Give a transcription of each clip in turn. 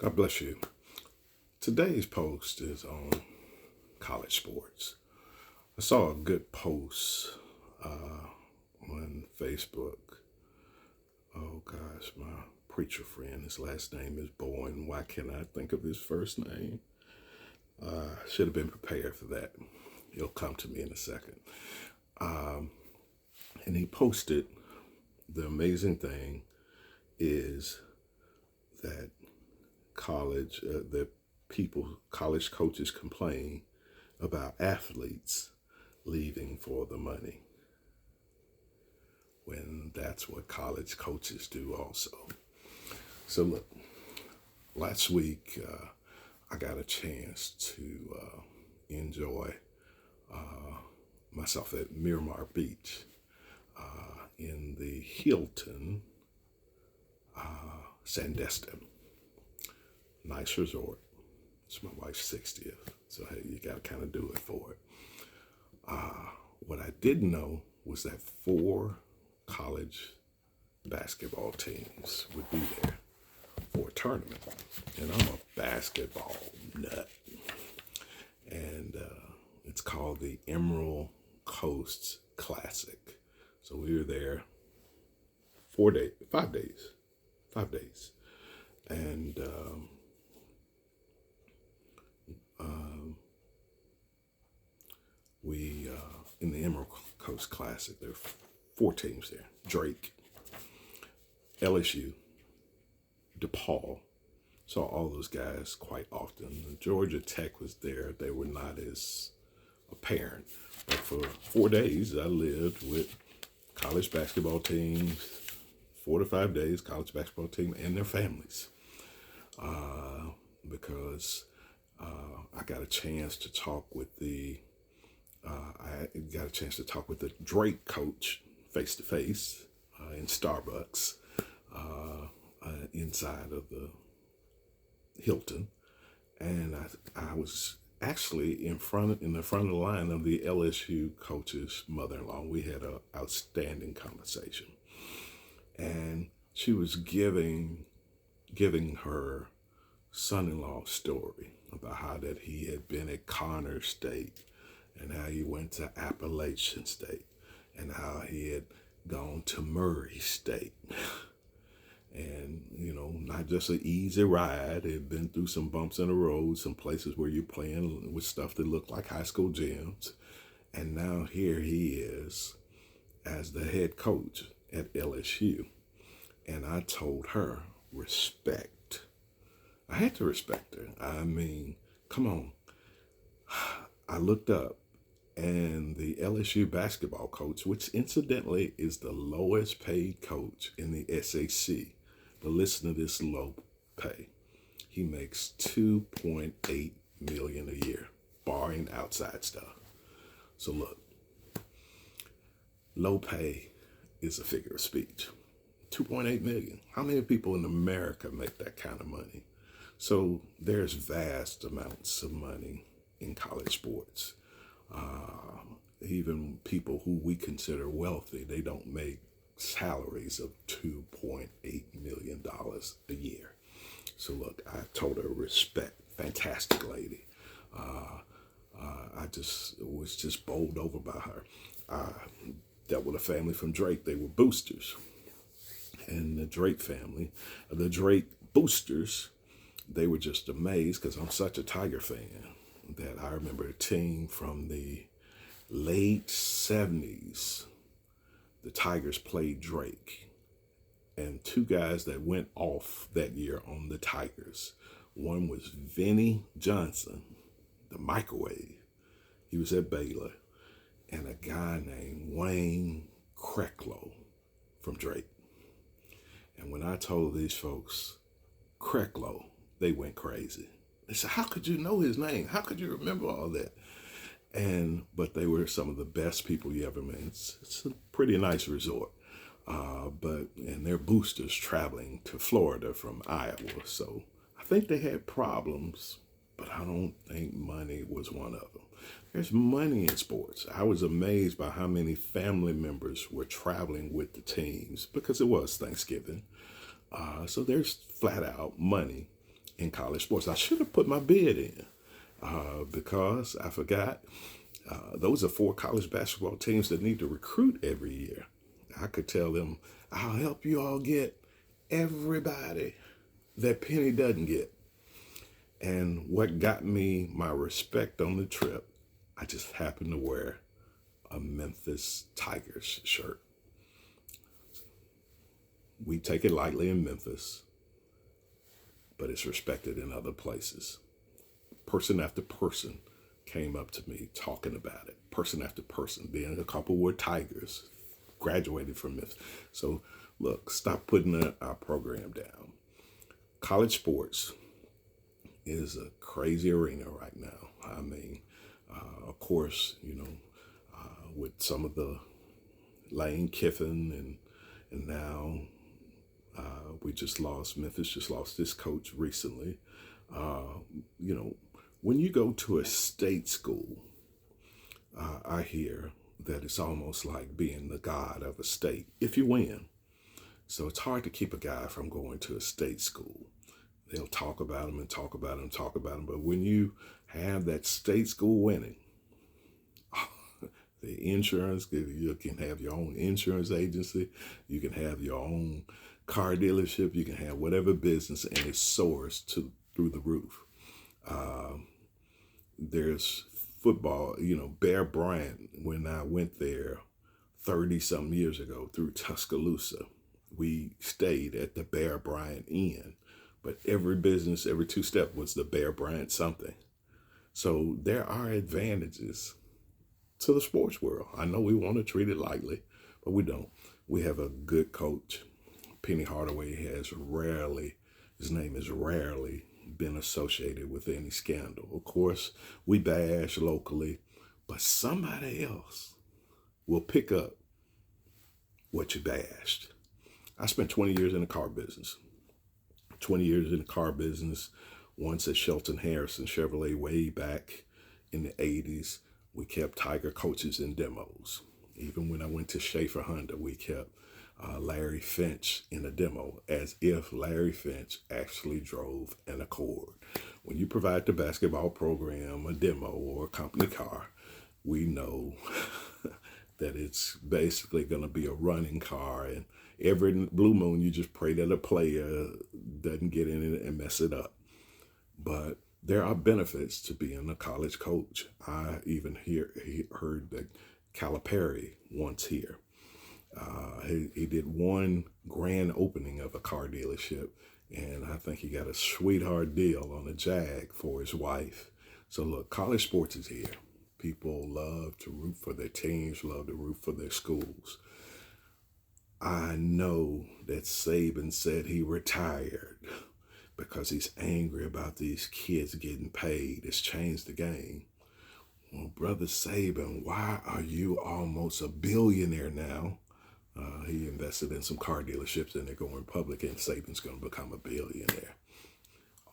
God bless you. Today's post is on college sports. I saw a good post on Facebook. Oh gosh, my preacher friend, his last name is Bowen. Why can't I think of his first name? Should have been prepared for that. He'll come to me in a second. And he posted, the amazing thing is that college coaches complain about athletes leaving for the money, when that's what college coaches do also. So look, last week I got a chance to enjoy myself at Miramar Beach in the Hilton Sandestin. Nice resort. It's my wife's 60th, so hey, you got to kind of do it for it. What I didn't know was that 4 college basketball teams would be there for a tournament, and I'm a basketball nut. And it's called the Emerald Coast Classic. So we were there 5 days, and we in the Emerald Coast Classic, there are 4 teams there: Drake, LSU, DePaul. Saw all those guys quite often. Georgia Tech was there. They were not as apparent, but for 4 days I lived with college basketball teams. 4 to 5 days, college basketball team and their families, because I got a chance to talk with the Drake coach face to face in Starbucks inside of the Hilton, and I was actually in the front of the line of the LSU coach's mother-in-law. We had an outstanding conversation, and she was giving her son-in-law story about how that he had been at Connor State, and how he went to Appalachian State, and how he had gone to Murray State. And, not just an easy ride. It had been through some bumps in the road, some places where you're playing with stuff that looked like high school gyms. And now here he is as the head coach at LSU. And I told her, respect. I had to respect her. I mean, come on. I looked up, and the LSU basketball coach, which incidentally is the lowest paid coach in the SEC, but listen to this low pay. He makes $2.8 million a year, barring outside stuff. So look, low pay is a figure of speech. 2.8 million. How many people in America make that kind of money? So there's vast amounts of money in college sports. Even people who we consider wealthy, they don't make salaries of $2.8 million a year. So look, I told her respect. Fantastic lady. I was just bowled over by her. Dealt with a family from Drake. They were boosters. And the Drake family, the Drake boosters, they were just amazed, because I'm such a Tiger fan, that I remember a team from the late 70s. The Tigers played Drake, and 2 guys that went off that year on the Tigers. One was Vinnie Johnson, the microwave. He was at Baylor. And a guy named Wayne Krecklow from Drake. And when I told these folks Krecklow, they went crazy. They said, how could you know his name? How could you remember all that? But they were some of the best people you ever met. It's a pretty nice resort. And they're boosters traveling to Florida from Iowa. So I think they had problems, but I don't think money was one of them. There's money in sports. I was amazed by how many family members were traveling with the teams, because it was Thanksgiving. So there's flat out money in college sports. I should have put my bid in because I forgot. Those are 4 college basketball teams that need to recruit every year. I could tell them, I'll help you all get everybody that Penny doesn't get. And what got me my respect on the trip, I just happened to wear a Memphis Tigers shirt. We take it lightly in Memphis, but it's respected in other places. Person after person came up to me talking about it. Person after person. Then a couple were Tigers, graduated from Memphis. So look, stop putting our program down. College sports is a crazy arena right now. I mean, of course, with some of the Lane Kiffin and now we just lost, Memphis just lost this coach recently. When you go to a state school, I hear that it's almost like being the god of a state if you win. So it's hard to keep a guy from going to a state school. They'll talk about him and talk about him and talk about him. But when you have that state school winning, the insurance, you can have your own insurance agency. You can have your own car dealership. You can have whatever business, and it soars through the roof. There's football, Bear Bryant, when I went there 30-something years ago through Tuscaloosa, we stayed at the Bear Bryant Inn. But every business, every 2-step was the Bear Bryant something. So there are advantages to the sports world. I know we want to treat it lightly, but we don't. We have a good coach. Penny Hardaway his name is rarely been associated with any scandal. Of course, we bash locally, but somebody else will pick up what you bashed. I spent 20 years in the car business. 20 years in the car business, once at Shelton Harrison Chevrolet way back in the 80s. We kept Tiger coaches in demos. Even when I went to Schaefer Honda, we kept Larry Finch in a demo as if Larry Finch actually drove an Accord. When you provide the basketball program a demo or a company car, we know that it's basically going to be a running car, and every blue moon you just pray that a player doesn't get in it and mess it up. But there are benefits to being a college coach. I even heard that Calipari once here. He did one grand opening of a car dealership, and I think he got a sweetheart deal on a Jag for his wife. So look, college sports is here. People love to root for their teams, love to root for their schools. I know that Saban said he retired because he's angry about these kids getting paid. It's changed the game. Well, Brother Saban, why are you almost a billionaire now? He invested in some car dealerships and they're going public, and Saban's going to become a billionaire.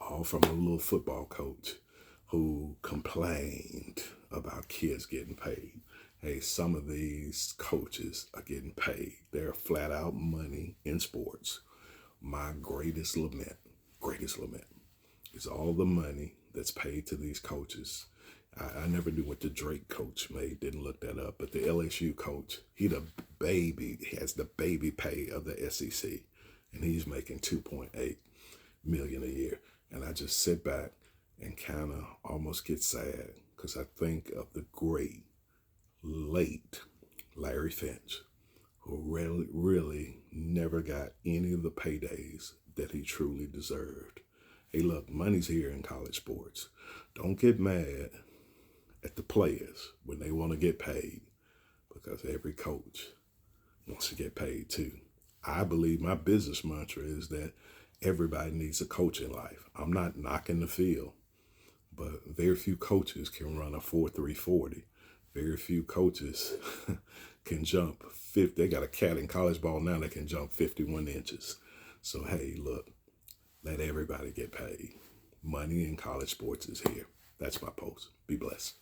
All from a little football coach who complained about kids getting paid. Hey, some of these coaches are getting paid. They're flat out money in sports. My greatest lament is all the money that's paid to these coaches. I never knew what the Drake coach made, didn't look that up, but the LSU coach, he has the baby pay of the SEC, and he's making $2.8 million a year. And I just sit back and kind of almost get sad because I think of the great, late Larry Finch, who really never got any of the paydays that he truly deserved. Hey, look, money's here in college sports. Don't get mad at the players when they want to get paid, because every coach wants to get paid too. I believe my business mantra is that everybody needs a coach in life. I'm not knocking the field, but very few coaches can run a 4.3 40. Very few coaches can jump 50. They got a cat in college ball now that can jump 51 inches. So, hey, look, let everybody get paid. Money in college sports is here. That's my post. Be blessed.